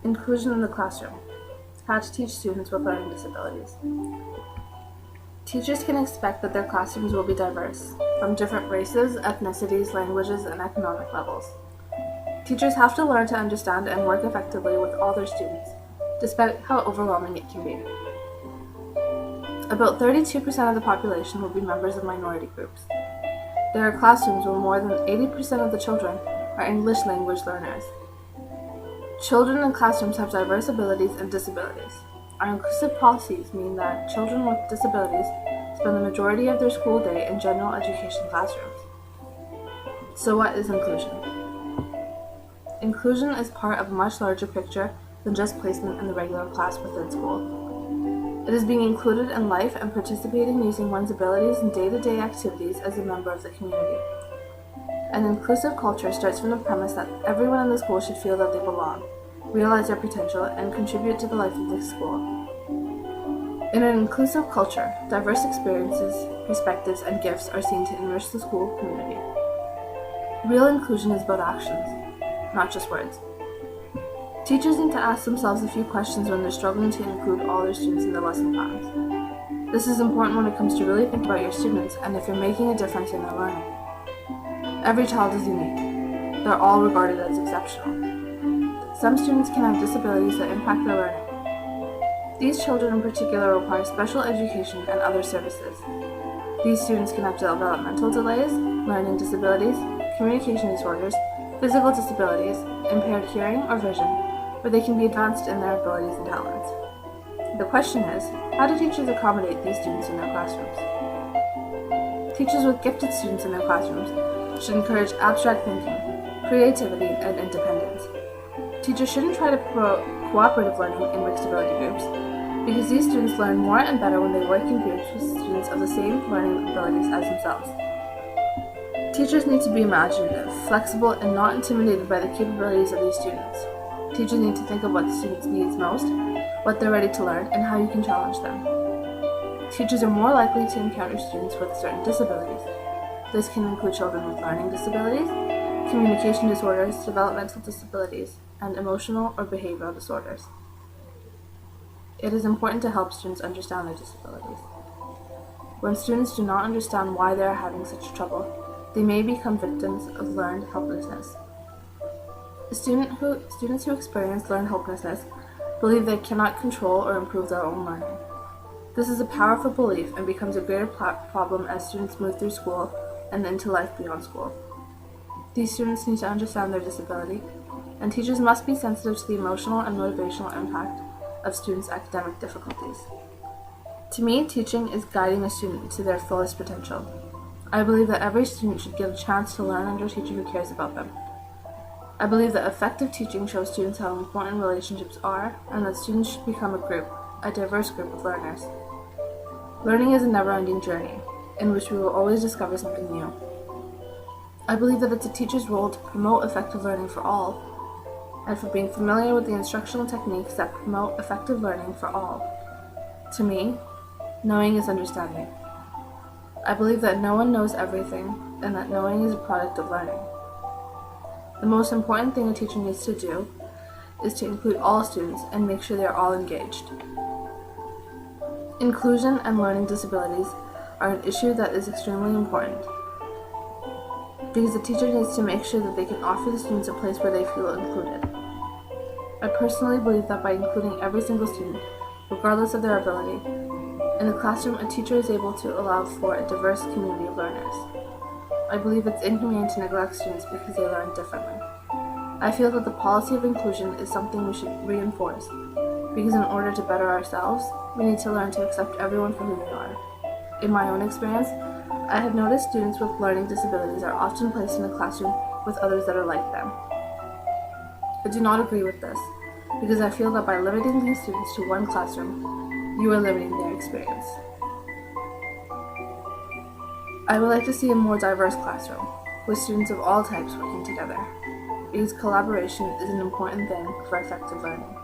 Inclusion in the classroom. How to teach students with learning disabilities. Teachers can expect that their classrooms will be diverse, from different races, ethnicities, languages, and economic levels. Teachers have to learn to understand and work effectively with all their students, despite how overwhelming it can be. About 32% of the population will be members of minority groups. There are classrooms where more than 80% of the children are English language learners. Children in classrooms have diverse abilities and disabilities. Our inclusive policies mean that children with disabilities spend the majority of their school day in general education classrooms. So what is inclusion? Inclusion is part of a much larger picture than just placement in the regular class within school. It is being included in life and participating using one's abilities in day-to-day activities as a member of the community. An inclusive culture starts from the premise that everyone in the school should feel that they belong, realize their potential, and contribute to the life of the school. In an inclusive culture, diverse experiences, perspectives, and gifts are seen to enrich the school community. Real inclusion is about actions, not just words. Teachers need to ask themselves a few questions when they're struggling to include all their students in their lesson plans. This is important when it comes to really think about your students and if you're making a difference in their learning. Every child is unique. They're all regarded as exceptional. Some students can have disabilities that impact their learning. These children in particular require special education and other services. These students can have developmental delays, learning disabilities, communication disorders, physical disabilities, impaired hearing or vision, where they can be advanced in their abilities and talents. The question is, how do teachers accommodate these students in their classrooms? Teachers with gifted students in their classrooms should encourage abstract thinking, creativity, and independence. Teachers shouldn't try to promote cooperative learning in mixed ability groups, because these students learn more and better when they work in groups with students of the same learning abilities as themselves. Teachers need to be imaginative, flexible, and not intimidated by the capabilities of these students. Teachers need to think of what the students need most, what they're ready to learn, and how you can challenge them. Teachers are more likely to encounter students with certain disabilities. This can include children with learning disabilities, communication disorders, developmental disabilities, and emotional or behavioral disorders. It is important to help students understand their disabilities. When students do not understand why they are having such trouble, they may become victims of learned helplessness. Students who experience learned helplessness believe they cannot control or improve their own learning. This is a powerful belief and becomes a greater problem as students move through school and into life beyond school. These students need to understand their disability, and teachers must be sensitive to the emotional and motivational impact of students' academic difficulties. To me, teaching is guiding a student to their fullest potential. I believe that every student should get a chance to learn under a teacher who cares about them. I believe that effective teaching shows students how important relationships are, and that students should become a diverse group of learners. Learning is a never-ending journey, in which we will always discover something new. I believe that it's a teacher's role to promote effective learning for all, and for being familiar with the instructional techniques that promote effective learning for all. To me, knowing is understanding. I believe that no one knows everything, and that knowing is a product of learning. The most important thing a teacher needs to do is to include all students and make sure they are all engaged. Inclusion and learning disabilities are an issue that is extremely important, because the teacher needs to make sure that they can offer the students a place where they feel included. I personally believe that by including every single student, regardless of their ability, in the classroom a teacher is able to allow for a diverse community of learners. I believe it's inhumane to neglect students because they learn differently. I feel that the policy of inclusion is something we should reinforce, because in order to better ourselves, we need to learn to accept everyone for who they are. In my own experience, I have noticed students with learning disabilities are often placed in a classroom with others that are like them. I do not agree with this, because I feel that by limiting these students to one classroom, you are limiting their experience. I would like to see a more diverse classroom, with students of all types working together, because collaboration is an important thing for effective learning.